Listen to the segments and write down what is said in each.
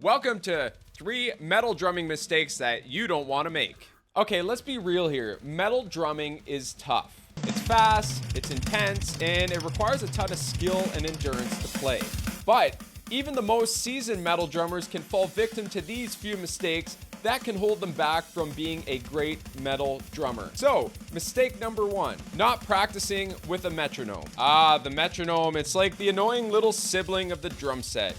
Welcome to 3 metal drumming mistakes that you don't want to make. Okay, let's be real here. Metal drumming is tough. It's fast, it's intense, and it requires a ton of skill and endurance to play. But even the most seasoned metal drummers can fall victim to these few mistakes that can hold them back from being a great metal drummer. So, mistake number 1, not practicing with a metronome. The metronome, it's like the annoying little sibling of the drum set.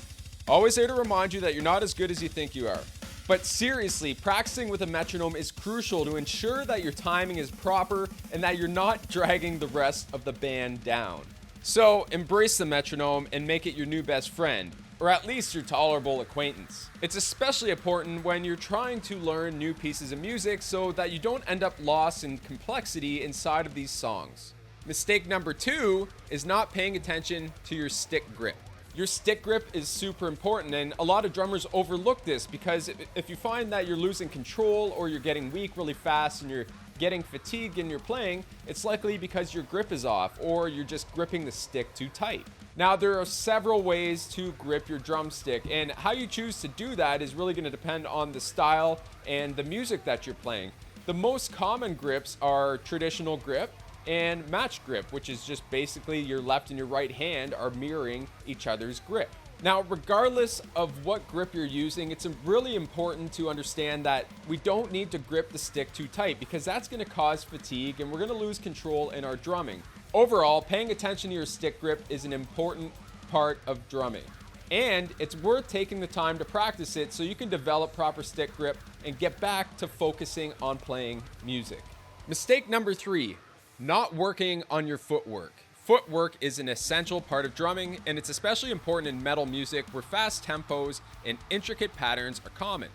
Always there to remind you that you're not as good as you think you are. But seriously, practicing with a metronome is crucial to ensure that your timing is proper and that you're not dragging the rest of the band down. So, embrace the metronome and make it your new best friend, or at least your tolerable acquaintance. It's especially important when you're trying to learn new pieces of music so that you don't end up lost in complexity inside of these songs. Mistake number 2 is not paying attention to your stick grip. Your stick grip is super important, and a lot of drummers overlook this because if you find that you're losing control or you're getting weak really fast and you're getting fatigued in your playing, it's likely because your grip is off or you're just gripping the stick too tight. Now, there are several ways to grip your drumstick, and how you choose to do that is really going to depend on the style and the music that you're playing. The most common grips are traditional grip and match grip, which is just basically your left and your right hand are mirroring each other's grip. Now, regardless of what grip you're using, it's really important to understand that we don't need to grip the stick too tight because that's going to cause fatigue and we're going to lose control in our drumming. Overall, paying attention to your stick grip is an important part of drumming. And it's worth taking the time to practice it so you can develop proper stick grip and get back to focusing on playing music. Mistake number 3. Not working on your footwork. Footwork is an essential part of drumming, and it's especially important in metal music where fast tempos and intricate patterns are common.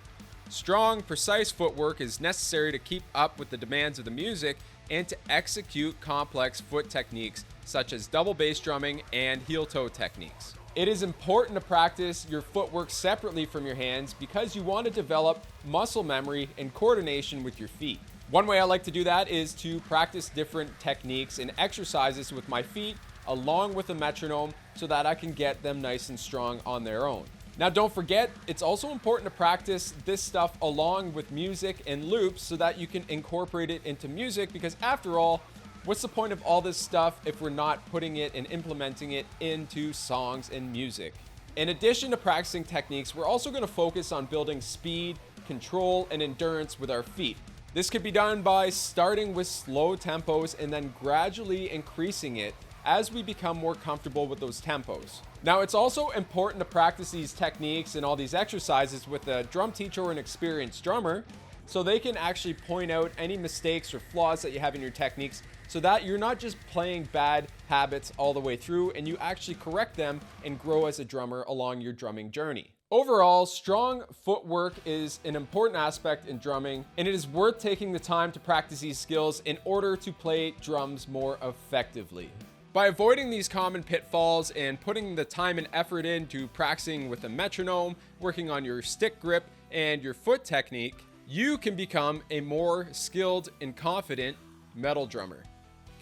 Strong, precise footwork is necessary to keep up with the demands of the music and to execute complex foot techniques such as double bass drumming and heel toe techniques. It is important to practice your footwork separately from your hands because you want to develop muscle memory and coordination with your feet. One way I like to do that is to practice different techniques and exercises with my feet along with a metronome so that I can get them nice and strong on their own. Now, don't forget, it's also important to practice this stuff along with music and loops so that you can incorporate it into music because after all, what's the point of all this stuff if we're not putting it and implementing it into songs and music? In addition to practicing techniques, we're also going to focus on building speed, control, and endurance with our feet. This could be done by starting with slow tempos and then gradually increasing it as we become more comfortable with those tempos. Now, it's also important to practice these techniques and all these exercises with a drum teacher or an experienced drummer so they can actually point out any mistakes or flaws that you have in your techniques so that you're not just playing bad habits all the way through and you actually correct them and grow as a drummer along your drumming journey. Overall, strong footwork is an important aspect in drumming, and it is worth taking the time to practice these skills in order to play drums more effectively. By avoiding these common pitfalls and putting the time and effort into practicing with a metronome, working on your stick grip and your foot technique, you can become a more skilled and confident metal drummer.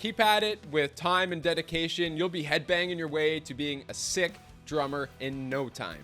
Keep at it with time and dedication. You'll be headbanging your way to being a sick drummer in no time.